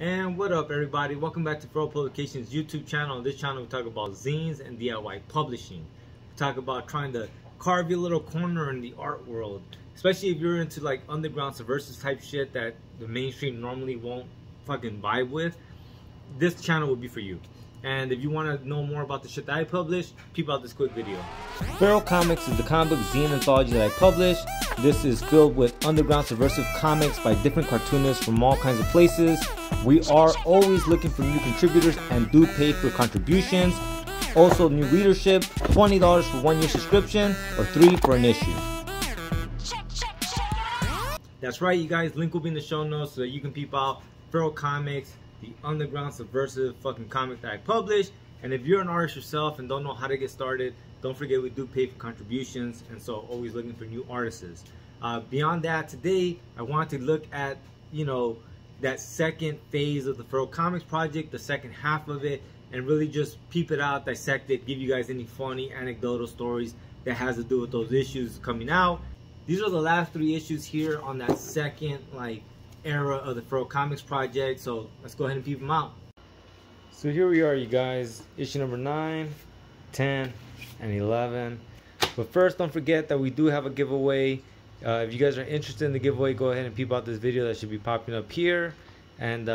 And what up, everybody? Welcome back to Furrow Publications YouTube channel. On this channel we talk about zines and DIY publishing. We talk about trying to carve your little corner in the art world, especially if you're into like underground subversive type shit that the mainstream normally won't fucking vibe with. This channel will be for you. And if you want to know more about the shit that I publish, peep out this quick video. Furrow Comics is the comic book zine anthology that I publish. This is filled with underground subversive comics by different cartoonists from all kinds of places. We are always looking for new contributors and do pay for contributions. Also, new readership, $20 for 1 year subscription or $3 for an issue. That's right, you guys. Link will be in the show notes so that you can peep out Furrow Comics, the underground subversive fucking comic that I publish. And if you're an artist yourself and don't know how to get started, don't forget we do pay for contributions, and so always looking for new artists. Beyond that, today I want to look at, that second phase of the Furrow Comics project, the second half of it, and really just peep it out, dissect it, give you guys any funny anecdotal stories that has to do with those issues coming out. These are the last 3 issues here on that second era of the Furrow Comics project, so let's go ahead and peep them out. So here we are, you guys, issue number 9, 10, and 11. But first, don't forget that we do have a giveaway. If you guys are interested in the giveaway, go ahead and peep out this video that should be popping up here. And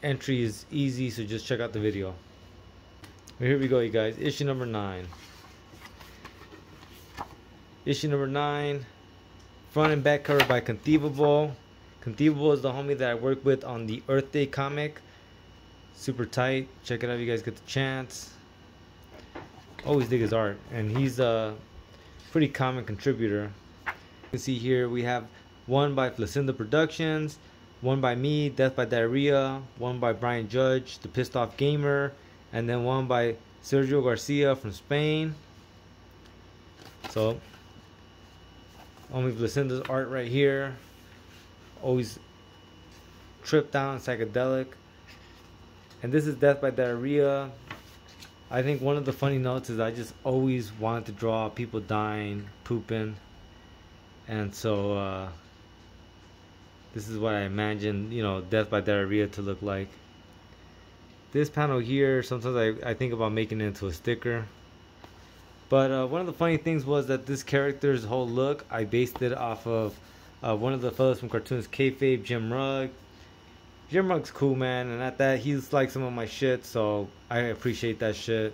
entry is easy, so just check out the video. But here we go, you guys, issue number 9. Issue number 9, front and back cover by Conceivable. Conceivable is the homie that I work with on the Earth Day comic. Super tight. Check it out if you guys get the chance. Always dig his art, and he's a pretty common contributor. You can see here we have one by Flacinda Productions, one by me, Death by Diarrhea, one by Brian Judge, The Pissed Off Gamer, and then one by Sergio Garcia from Spain. So, only Flacinda's art right here. Always tripped down, psychedelic. And this is Death by Diarrhea. I think one of the funny notes is I just always wanted to draw people dying, pooping. And so this is what I imagine, Death by Diarrhea to look like. This panel here, sometimes I think about making it into a sticker. But one of the funny things was that this character's whole look, I based it off of one of the fellas from Cartoons Kayfabe, Jim Rugg. Jim Rugg's cool, man, and at that, he's like some of my shit, so I appreciate that shit.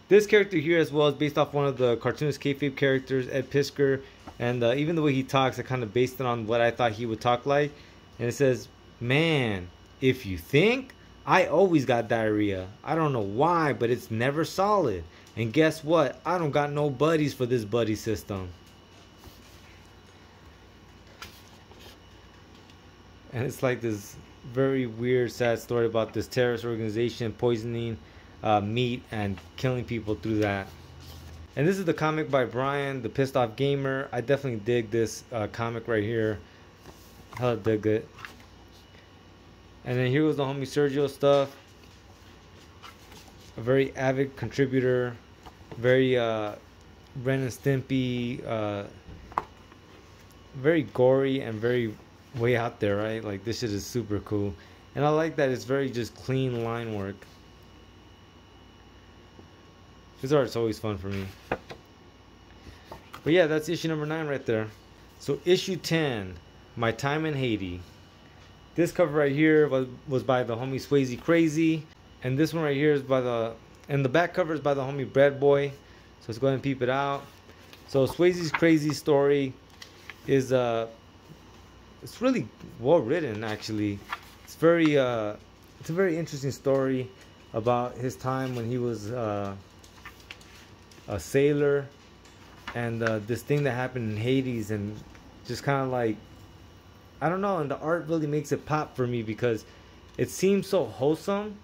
This character here as well is based off one of the Cartoons Kayfabe characters, Ed Piskor, and even the way he talks, I kind of based it on what I thought he would talk like. And it says, "Man, if you think, I always got diarrhea. I don't know why, but it's never solid. And guess what? I don't got no buddies for this buddy system." And it's like this very weird, sad story about this terrorist organization poisoning meat and killing people through that. And this is the comic by Brian, The Pissed Off Gamer. I definitely dig this comic right here. Hella dig it. And then here was the homie Sergio stuff. A very avid contributor. Very Ren and Stimpy. Very gory and very way out there, right? Like, this shit is super cool. And I like that it's very just clean line work. His art's always fun for me. But yeah, that's issue number 9 right there. So issue 10, My Time in Haiti. This cover right here was by the homie Swayze Crazy. And this one right here is by and the back cover is by the homie Bread Boy. So let's go ahead and peep it out. So Swayze's Crazy story is it's really well written, actually. It's a very interesting story about his time when he was a sailor, and this thing that happened in Hades, and just kind of like, I don't know, and the art really makes it pop for me because it seems so wholesome,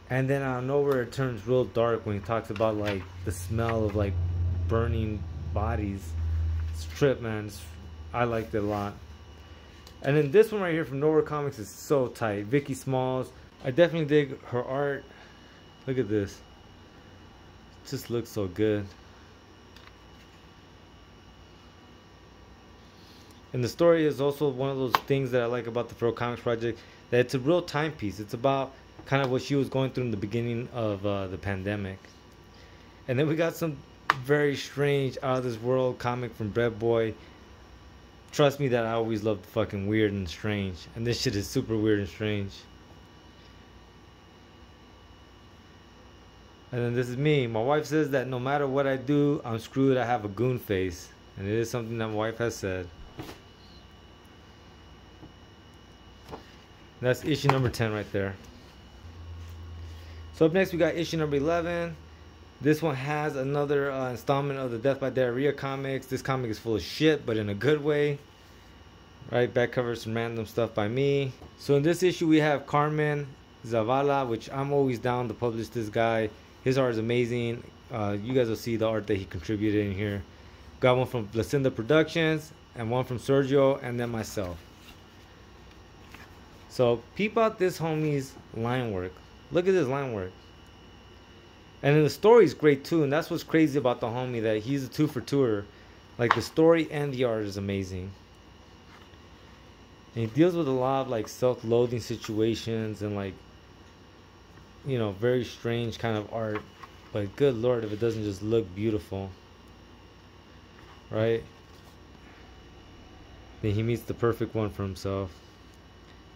and then out of nowhere it turns real dark when he talks about like the smell of like burning bodies. It's a trip, man. I liked it a lot. And then this one right here from Nowhere Comics is so tight. Vicky Smalls. I definitely dig her art. Look at this. It just looks so good. And the story is also one of those things that I like about the Feral Comics project, that it's a real timepiece. It's about kind of what she was going through in the beginning of the pandemic. And then we got some very strange, out of this world comic from Bread Boy. Trust me that I always loved fucking weird and strange, and this shit is super weird and strange. And then this is me. My wife says that no matter what I do, I'm screwed. I have a goon face, and it is something that my wife has said. That's issue number 10 right there. So up next we got issue number 11. This one has another installment of the Death by Diarrhea comics. This comic is full of shit, but in a good way. Right, back cover some random stuff by me. So in this issue we have Carmen Zavala, which I'm always down to publish this guy. His art is amazing. You guys will see the art that he contributed in here. Got one from Lucinda Productions and one from Sergio, and then myself. So peep out this homie's line work. Look at this line work. And then the story is great too, and that's what's crazy about the homie, that he's a 2-for-2er. Like, the story and the art is amazing. And he deals with a lot of like self-loathing situations and like, you know, very strange kind of art. But good lord if it doesn't just look beautiful. Right? Then he meets the perfect one for himself.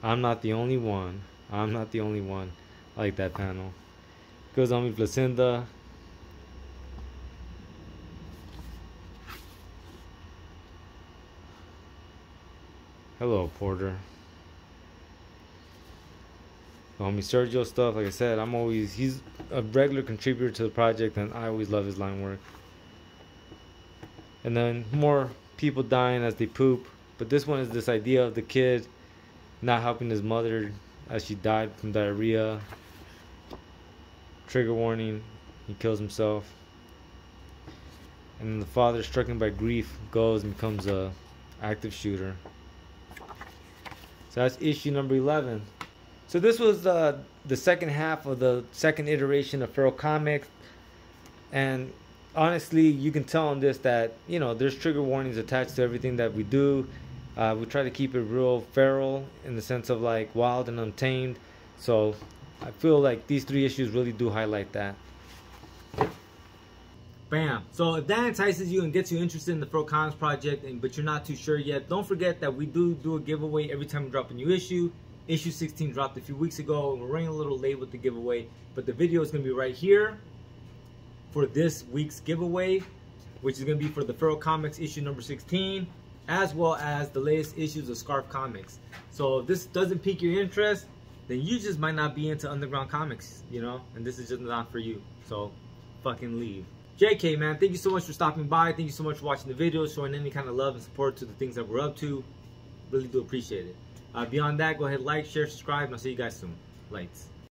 I'm not the only one. I'm not the only one. I like that panel. Goes on with Lucinda. Hello, Porter. The homie Sergio stuff, like I said, he's a regular contributor to the project, and I always love his line work. And then more people dying as they poop. But this one is this idea of the kid not helping his mother as she died from diarrhea. Trigger warning, he kills himself. And then the father, stricken by grief, goes and becomes a active shooter. So that's issue number 11. So this was the second half of the second iteration of Feral Comics. And honestly, you can tell on this that, you know, there's trigger warnings attached to everything that we do. We try to keep it real feral in the sense of like wild and untamed. So I feel like these 3 issues really do highlight that. Bam. So if that entices you and gets you interested in the Feral Comics project, but you're not too sure yet, don't forget that we do a giveaway every time we drop a new issue. Issue 16 dropped a few weeks ago, and we're running a little late with the giveaway, but the video is going to be right here for this week's giveaway, which is going to be for the Feral Comics issue number 16, as well as the latest issues of Scarf Comics. So if this doesn't pique your interest, then you just might not be into underground comics, you know, and this is just not for you. So fucking leave. JK, man, thank you so much for stopping by. Thank you so much for watching the video, showing any kind of love and support to the things that we're up to. Really do appreciate it. Beyond that, go ahead, like, share, subscribe, and I'll see you guys soon. Lights.